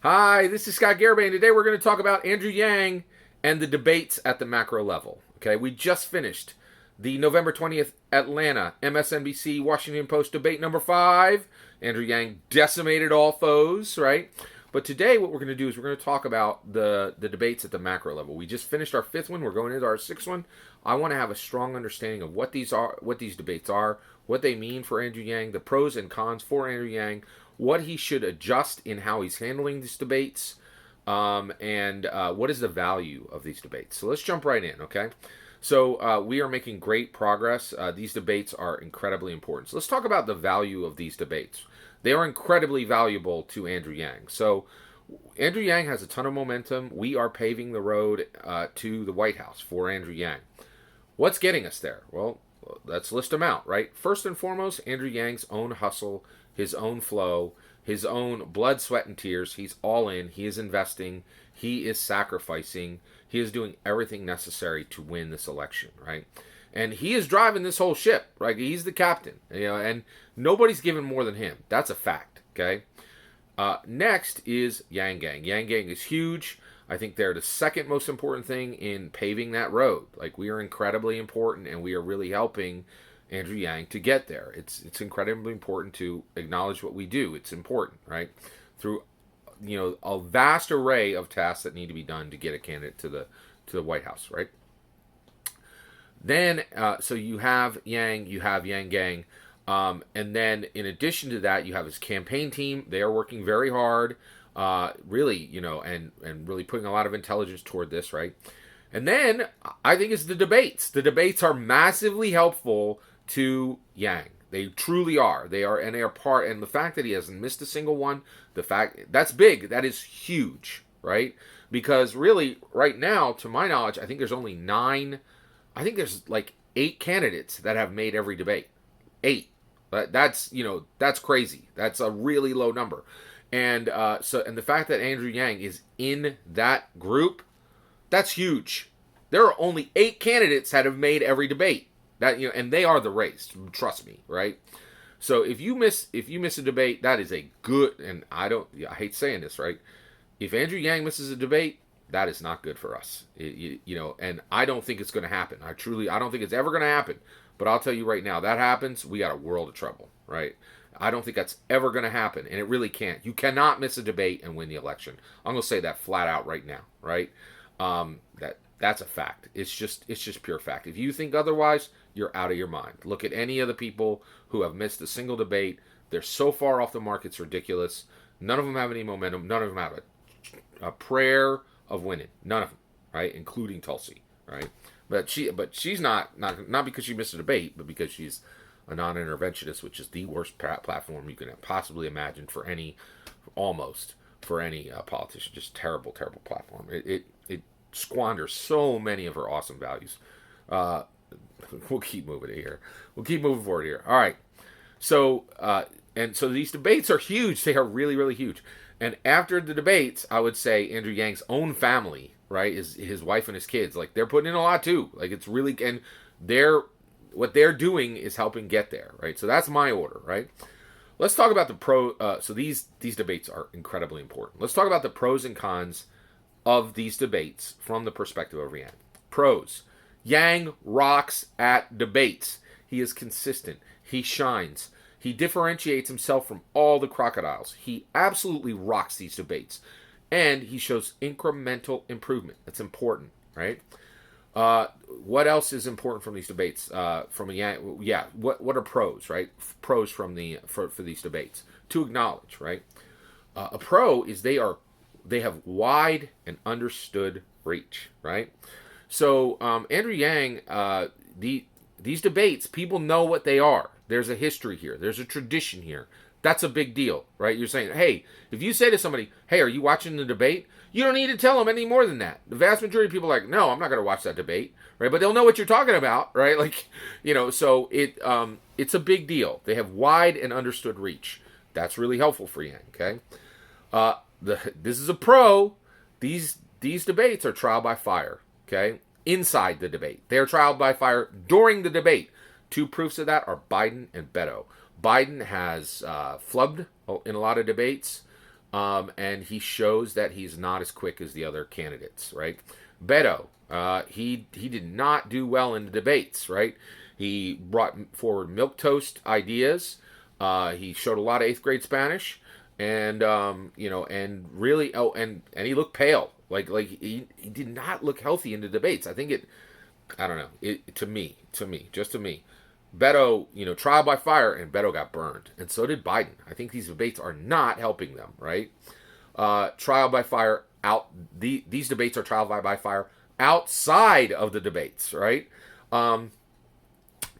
Hi, this is Scott Garibay, and today we're going to talk about Andrew Yang and the debates at the macro level. Okay, we just finished the November 20th Atlanta MSNBC Washington Post debate number 5. Andrew Yang decimated all foes, right? But today what we're going to do is we're going to talk about the debates at the macro level. We just finished our 5th one. We're going into our 6th one. I want to have a strong understanding of what these debates are, what they mean for Andrew Yang, the pros and cons for Andrew Yang, what he should adjust in how he's handling these debates, and what is the value of these debates. So let's jump right in, okay? So we are making great progress. These debates are incredibly important. So let's talk about the value of these debates. They are incredibly valuable to Andrew Yang. So Andrew Yang has a ton of momentum. We are paving the road to the White House for Andrew Yang. What's getting us there? Well, let's list them out, right? First and foremost, Andrew Yang's own hustle, his own flow, his own blood, sweat, and tears. He's all in. He is investing. He is sacrificing. He is doing everything necessary to win this election, right? And he is driving this whole ship, right? He's the captain, and nobody's given more than him. That's a fact, okay? Next is Yang Gang. Yang Gang is huge. I think they're the second most important thing in paving that road. Like, we are incredibly important, and we are really helping Andrew Yang to get there. It's incredibly important to acknowledge what we do. It's important, right? Through a vast array of tasks that need to be done to get a candidate to the White House, right? Then, so you have Yang, you have Yang Gang, and then in addition to that, you have his campaign team. They are working very hard, really, and really putting a lot of intelligence toward this, right? And then I think it's the debates. The debates are massively helpful to Yang. They truly are. They are part. And the fact that he hasn't missed a single one, that's big. That is huge, right? Because really, right now, to my knowledge, I think there's only 9. I think there's like 8 candidates that have made every debate. 8. That's crazy. That's a really low number. And and the fact that Andrew Yang is in that group, that's huge. There are only 8 candidates that have made every debate. And they are the race. Trust me, right? So if you miss a debate, that is a good. And I hate saying this, right? If Andrew Yang misses a debate, that is not good for us. And I don't think it's going to happen. I don't think it's ever going to happen. But I'll tell you right now, that happens, we got a world of trouble, right? I don't think that's ever going to happen, and it really can't. You cannot miss a debate and win the election. I'm going to say that flat out right now, right? That's a fact. It's just pure fact. If you think otherwise, you're out of your mind. Look at any of the people who have missed a single debate. They're so far off the mark, it's ridiculous. None of them have any momentum. None of them have a prayer of winning. None of them, right? Including Tulsi, right? But she's not because she missed a debate, but because she's a non-interventionist, which is the worst platform you can possibly imagine for any politician. Just terrible, terrible platform. It squanders so many of her awesome values. We'll keep moving here. We'll keep moving forward here. All right. So so these debates are huge. They are really, really huge. And after the debates, I would say Andrew Yang's own family, right, is his wife and his kids. Like, they're putting in a lot too. Like, it's really, and what they're doing is helping get there, right? So that's my order, right? Let's talk about the so these debates are incredibly important. Let's talk about the pros and cons of these debates from the perspective of Yang. Pros. Yang rocks at debates. He is consistent. He shines. He differentiates himself from all the crocodiles. He absolutely rocks these debates. And he shows incremental improvement. That's important, right? What else is important from these debates? From a Yang, what are pros, right? Pros for these debates to acknowledge, right? A pro is they have wide and understood reach, right? So Andrew Yang, these debates, people know what they are. There's a history here. There's a tradition here. That's a big deal, right? You're saying, hey, if you say to somebody, hey, are you watching the debate? You don't need to tell them any more than that. The vast majority of people are like, no, I'm not going to watch that debate, right? But they'll know what you're talking about, right? Like, so it's a big deal. They have wide and understood reach. That's really helpful for Yang, okay? This is a pro. These debates are trial by fire, okay? Inside the debate. They are trial by fire during the debate. 2 proofs of that are Biden and Beto. Biden has flubbed in a lot of debates. and he shows that he's not as quick as the other candidates, right? Beto, he did not do well in the debates, right? He brought forward milquetoast ideas. He showed a lot of eighth grade Spanish, and and really, and he looked pale. Like he did not look healthy in the debates. I think I don't know. To me, just to me. Beto, trial by fire, and Beto got burned, and so did Biden. I think these debates are not helping them, right? Trial by fire these debates are trial by fire outside of the debates, right?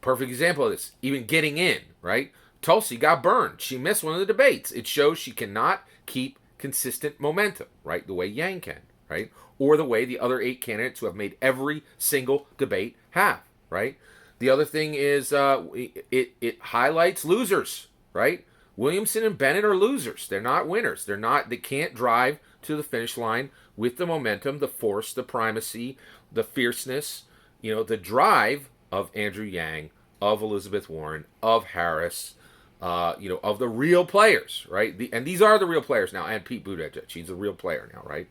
Perfect example of this. Even getting in, right? Tulsi got burned. She missed one of the debates. It shows she cannot keep consistent momentum, right? The way Yang can, right? Or the way the other 8 candidates who have made every single debate have, right? The other thing is it highlights losers, right? Williamson and Bennett are losers. They're not winners. They can't drive to the finish line with the momentum, the force, the primacy, the fierceness, the drive of Andrew Yang, of Elizabeth Warren, of Harris, of the real players, right? And these are the real players now. And Pete Buttigieg, he's a real player now, right?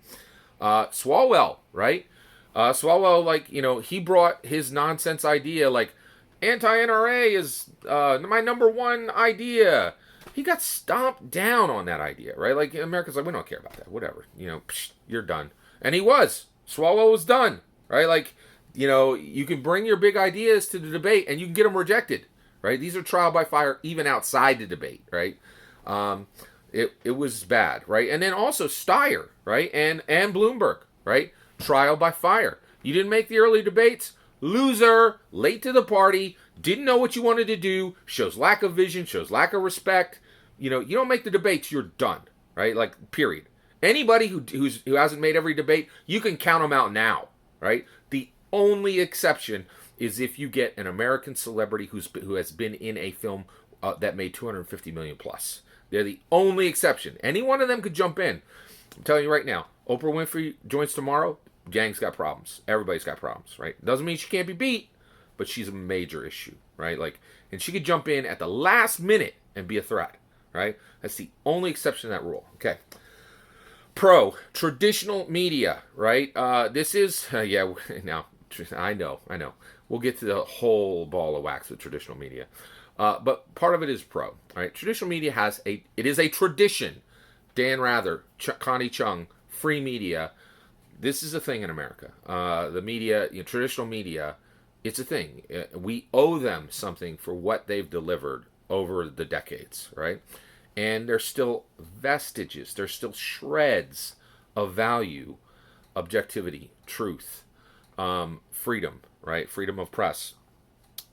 Swalwell, right? Swalwell, he brought his nonsense idea, like, anti-NRA is my number one idea. He got stomped down on that idea, right? Like, America's like, we don't care about that. Whatever. You're done. And he was. Swalwell was done, right? Like, you can bring your big ideas to the debate and you can get them rejected, right? These are trial by fire even outside the debate, right? It was bad, right? And then also Steyer, right? And Bloomberg, right? Trial by fire. You didn't make the early debates. Loser, late to the party, didn't know what you wanted to do, shows lack of vision, shows lack of respect. You don't make the debates, you're done, right? Like, period. Anybody who hasn't made every debate, you can count them out now, right? The only exception is if you get an American celebrity who has been in a film that made $250 million plus. They're the only exception. Any one of them could jump in. I'm telling you right now, Oprah Winfrey joins tomorrow. Gang's got problems. Everybody's got problems, right? Doesn't mean she can't be beat, but she's a major issue, right? Like, and she could jump in at the last minute and be a threat, right? That's the only exception to that rule. Okay. Traditional media, right? This is, now, I know. We'll get to the whole ball of wax with traditional media. But part of it is right? Traditional media it is a tradition. Dan Rather, Connie Chung, free media. This is a thing in America. The media, traditional media, it's a thing. We owe them something for what they've delivered over the decades, right? And there's still vestiges, there's still shreds of value, objectivity, truth, freedom, right? Freedom of press.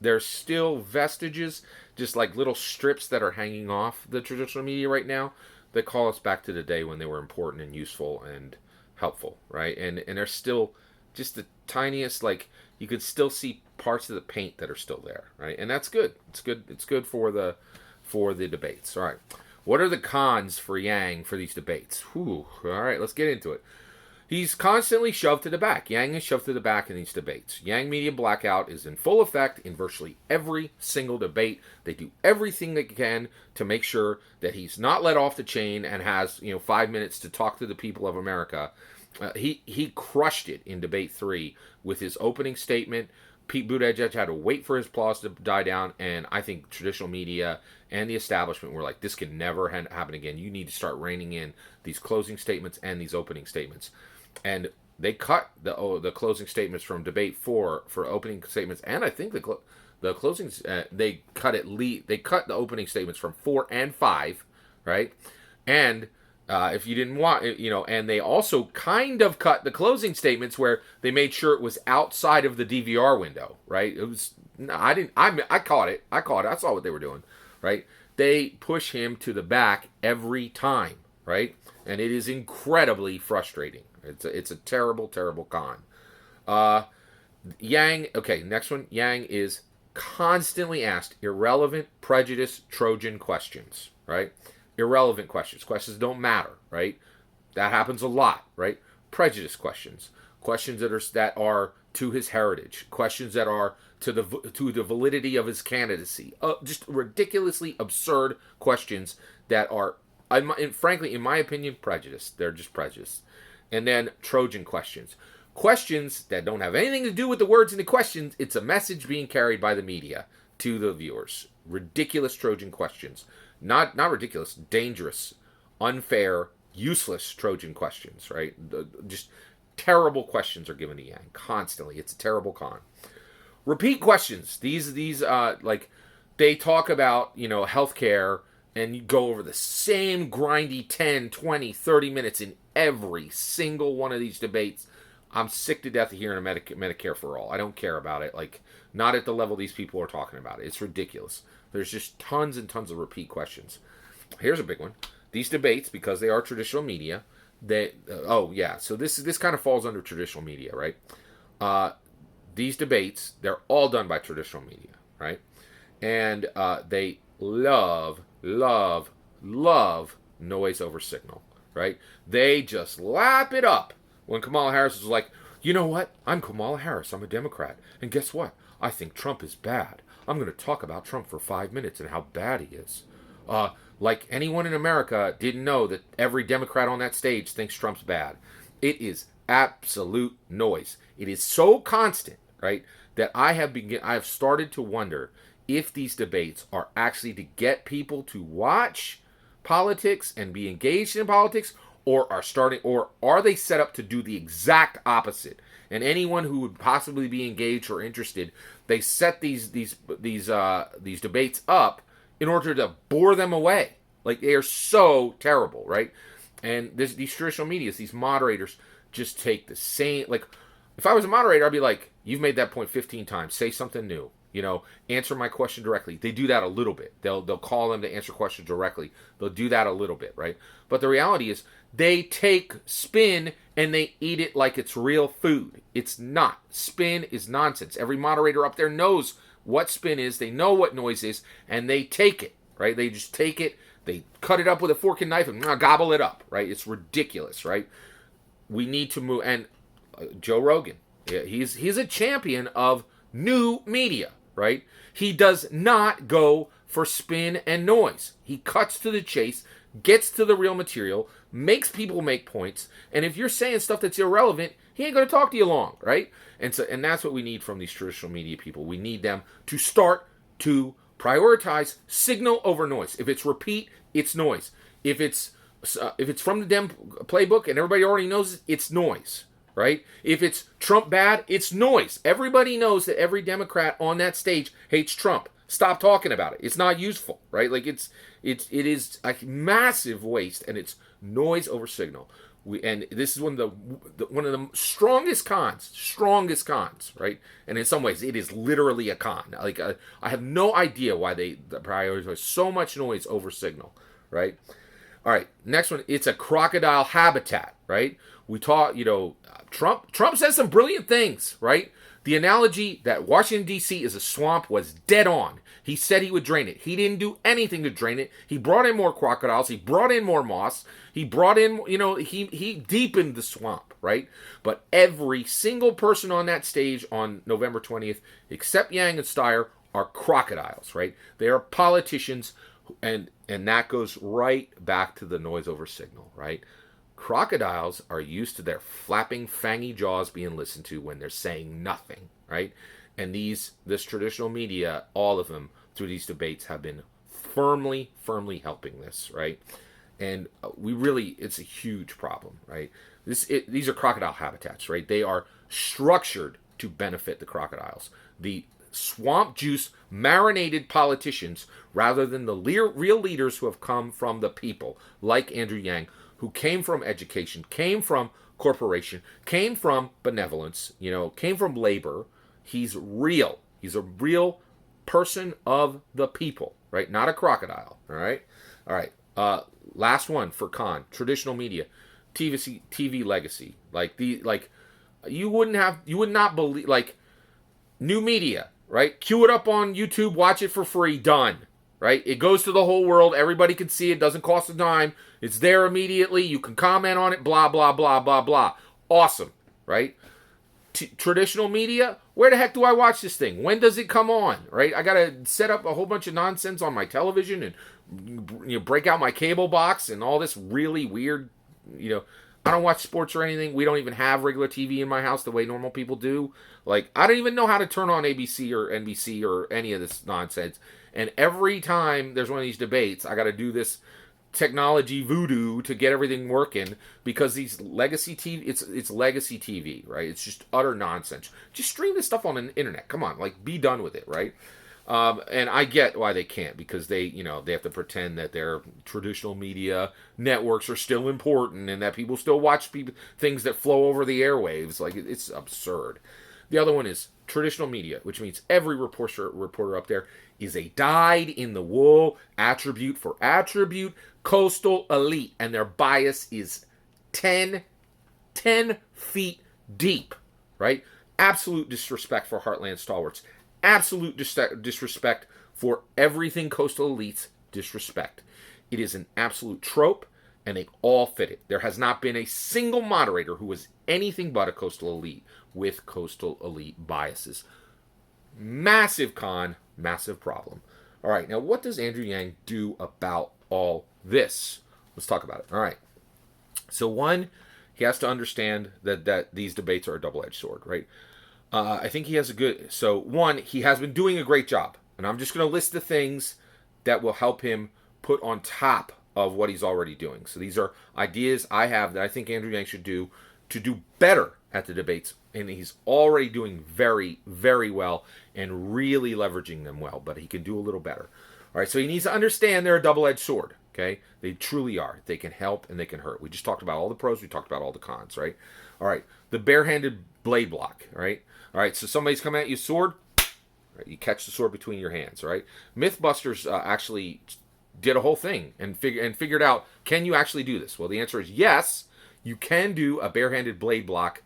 There's still vestiges, just like little strips that are hanging off the traditional media right now that call us back to the day when they were important and useful and helpful, right? And there's still just the tiniest, like, you could still see parts of the paint that are still there, right? And that's good. It's good for the debates. All right. What are the cons for Yang for these debates? Whew. All right, let's get into it. He's constantly shoved to the back. Yang is shoved to the back in these debates. Yang media blackout is in full effect in virtually every single debate. They do everything they can to make sure that he's not let off the chain and has 5 minutes to talk to the people of America. He crushed it in debate 3 with his opening statement. Pete Buttigieg had to wait for his applause to die down, and I think traditional media and the establishment were like, this can never happen again. You need to start reining in these closing statements and these opening statements. And they cut the closing statements from debate 4 for opening statements, and I think the closings they cut the opening statements from 4 and 5, right? And if you didn't want, and they also kind of cut the closing statements where they made sure it was outside of the DVR window, right? It was, I caught it. I saw what they were doing, right? They push him to the back every time, right? And it is incredibly frustrating. It's a terrible, terrible con. Yang, okay, next one. Yang is constantly asked irrelevant, prejudiced Trojan questions, right? Irrelevant questions. Questions don't matter, right? That happens a lot, right? Prejudice questions. Questions that are to his heritage. Questions that are to the validity of his candidacy. Just ridiculously absurd questions that are And frankly, in my opinion, prejudiced. They're just prejudiced. And then Trojan questions. Questions that don't have anything to do with the words in the questions. It's a message being carried by the media to the viewers. Ridiculous Trojan questions. Not ridiculous, dangerous, unfair, useless Trojan questions, right? Just terrible questions are given to Yang constantly. It's a terrible con. Repeat questions. These like they talk about, healthcare, and you go over the same grindy 10, 20, 30 minutes in every single one of these debates. I'm sick to death of hearing Medicare for all. I don't care about it. Like, not at the level these people are talking about it. It's ridiculous. There's just tons and tons of repeat questions. Here's a big one. These debates, because they are traditional media, so this kind of falls under traditional media, right? These debates, they're all done by traditional media, right? And they love noise over signal, right? They just lap it up. When Kamala Harris was like, you know what? I'm Kamala Harris. I'm a Democrat. And guess what? I think Trump is bad. I'm going to talk about Trump for 5 minutes and how bad he is. Like anyone in America didn't know that every Democrat on that stage thinks Trump's bad. It is absolute noise. It is so constant, right, that I have started to wonder if these debates are actually to get people to watch politics and be engaged in politics, or are they set up to do the exact opposite? And anyone who would possibly be engaged or interested, they set these debates up in order to bore them away. Like, they are so terrible, right? And these traditional media, these moderators just take the same. Like, if I was a moderator, I'd be like, you've made that point 15 times. Say something new. Answer my question directly. They do that a little bit. They'll call them to answer questions directly. They'll do that a little bit, right? But the reality is, they take spin and they eat it like it's real food. It's not. Spin is nonsense. Every moderator up there knows what spin is. They know what noise is, and they take it, right? They just take it. They cut it up with a fork and knife and gobble it up, right? It's ridiculous, right? We need to move. And Joe Rogan, he's a champion of new media, right? He does not go for spin and noise. He cuts to the chase, gets to the real material, makes people make points, and if you're saying stuff that's irrelevant, he ain't going to talk to you long, right? And that's what we need from these traditional media people. We need them to start to prioritize signal over noise. If it's repeat, it's noise. If it's from the Dem playbook and everybody already knows it, it's noise. Right? If it's Trump bad, it's noise. Everybody knows that every Democrat on that stage hates Trump. Stop talking about it. It's not useful, right? Like, it is a massive waste, and it's noise over signal. And this is one of the strongest cons, right? And in some ways, it is literally a con. Like, I have no idea why they prioritize so much noise over signal, right? All right, next one. It's a crocodile habitat, right? We talk, Trump says some brilliant things, right? The analogy that Washington, D.C. is a swamp was dead on. He said he would drain it. He didn't do anything to drain it. He brought in more crocodiles. He brought in more moss. He brought in, he deepened the swamp, right? But every single person on that stage on November 20th, except Yang and Steyer, are crocodiles, right? They are politicians, and that goes right back to the noise over signal, right? Crocodiles are used to their flapping, fangy jaws being listened to when they're saying nothing, right? And this traditional media, all of them, through these debates, have been firmly helping this, right? And it's a huge problem, right? These are crocodile habitats, right? They are structured to benefit the crocodiles. The swamp juice marinated politicians, rather than the real leaders who have come from the people, like Andrew Yang, who came from education, came from corporation, came from benevolence, came from labor. He's real. He's a real person of the people, right? Not a crocodile, all right? All right. Last one for con. Traditional media. TV legacy. You would not believe, like, new media, right? Queue it up on YouTube, watch it for free, done. Right? It goes to the whole world. Everybody can see it. Doesn't cost a dime. It's there immediately. You can comment on it. Blah, blah, blah, blah, blah. Awesome. Right? Traditional media, Where the heck do I watch this thing? When does it come on? Right? I got to set up a whole bunch of nonsense on my television and break out my cable box and all this really weird, I don't watch sports or anything. We don't even have regular TV in my house the way normal people do. Like, I don't even know how to turn on ABC or NBC or any of this nonsense. And every time there's one of these debates, I got to do this technology voodoo to get everything working, because these legacy TV, it's legacy TV, right? It's just utter nonsense. Just stream this stuff on the internet. Come on, like, be done with it, right? And I get why they can't, because they have to pretend that their traditional media networks are still important and that people still watch things that flow over the airwaves. Like, it's absurd. The other one is traditional media, which means every reporter up there is a dyed-in-the-wool, attribute for attribute, coastal elite, and their bias is 10 feet deep, right? Absolute disrespect for Heartland stalwarts. Absolute disrespect for everything coastal elites disrespect. It is an absolute trope, and they all fit it. There has not been a single moderator who was anything but a coastal elite with coastal elite biases. Massive con, massive problem. All right, now what does Andrew Yang do about all this? Let's talk about it. All right. So one, he has to understand that these debates are a double-edged sword, right? I think he has one, he has been doing a great job. And I'm just going to list the things that will help him put on top of what he's already doing. So these are ideas I have that I think Andrew Yang should do to do better at the debates. And he's already doing very, very well and really leveraging them well. But he can do a little better. All right, so he needs to understand they're a double-edged sword. Okay? They truly are. They can help and they can hurt. We just talked about all the pros. We talked about all the cons, right? All right, the barehanded blade block, right? All right, so somebody's coming at you, sword. Right, you catch the sword between your hands, right? Mythbusters actually did a whole thing and figured out, can you actually do this? Well, the answer is yes. You can do a barehanded blade block,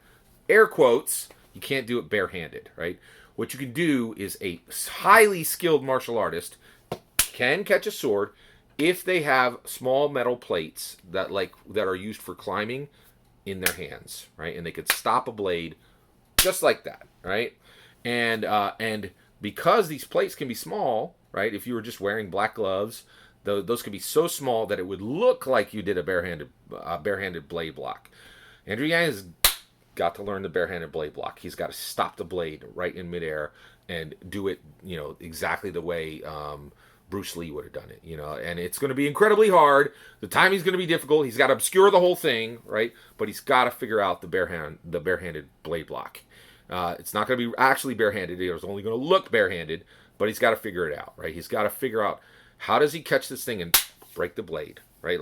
air quotes. You can't do it barehanded, right? What you can do is a highly skilled martial artist can catch a sword if they have small metal plates that are used for climbing in their hands, right? And they could stop a blade just like that, right? And because these plates can be small, right? If you were just wearing black gloves, those could be so small that it would look like you did a barehanded blade block. Andrew Yang has got to learn the barehanded blade block. He's got to stop the blade right in midair and do it, exactly the way Bruce Lee would have done it, and it's going to be incredibly hard. The timing's going to be difficult. He's got to obscure the whole thing, right? But he's got to figure out the barehanded blade block. It's not going to be actually barehanded. It's only going to look barehanded, but he's got to figure it out, right? He's got to figure out, how does he catch this thing and break the blade, right?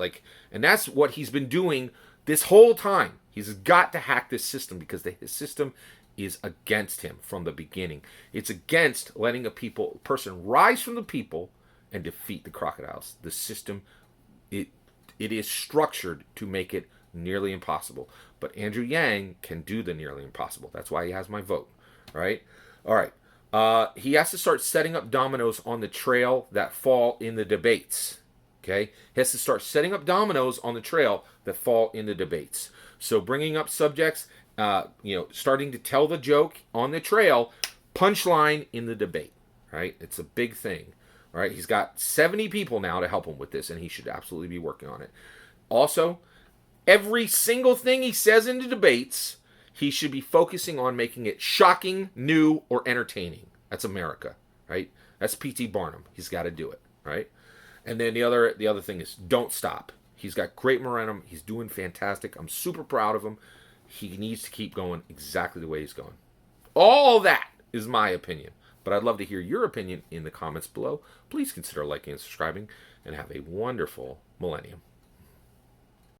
And that's what he's been doing this whole time. He's got to hack this system because his system is against him from the beginning. It's against letting a person rise from the people and defeat the crocodiles. The system, it is structured to make it nearly impossible. But Andrew Yang can do the nearly impossible. That's why he has my vote. All right? He has to start setting up dominoes on the trail that fall in the debates. Okay? He has to start setting up dominoes on the trail that fall in the debates. So bringing up subjects, starting to tell the joke on the trail, punchline in the debate. Right? It's a big thing. All right? He's got 70 people now to help him with this, and he should absolutely be working on it. Also, every single thing he says in the debates, he should be focusing on making it shocking, new, or entertaining. That's America, right? That's P.T. Barnum. He's got to do it, right? And then the other thing is, don't stop. He's got great momentum. He's doing fantastic. I'm super proud of him. He needs to keep going exactly the way he's going. All that is my opinion. But I'd love to hear your opinion in the comments below. Please consider liking and subscribing, and have a wonderful millennium.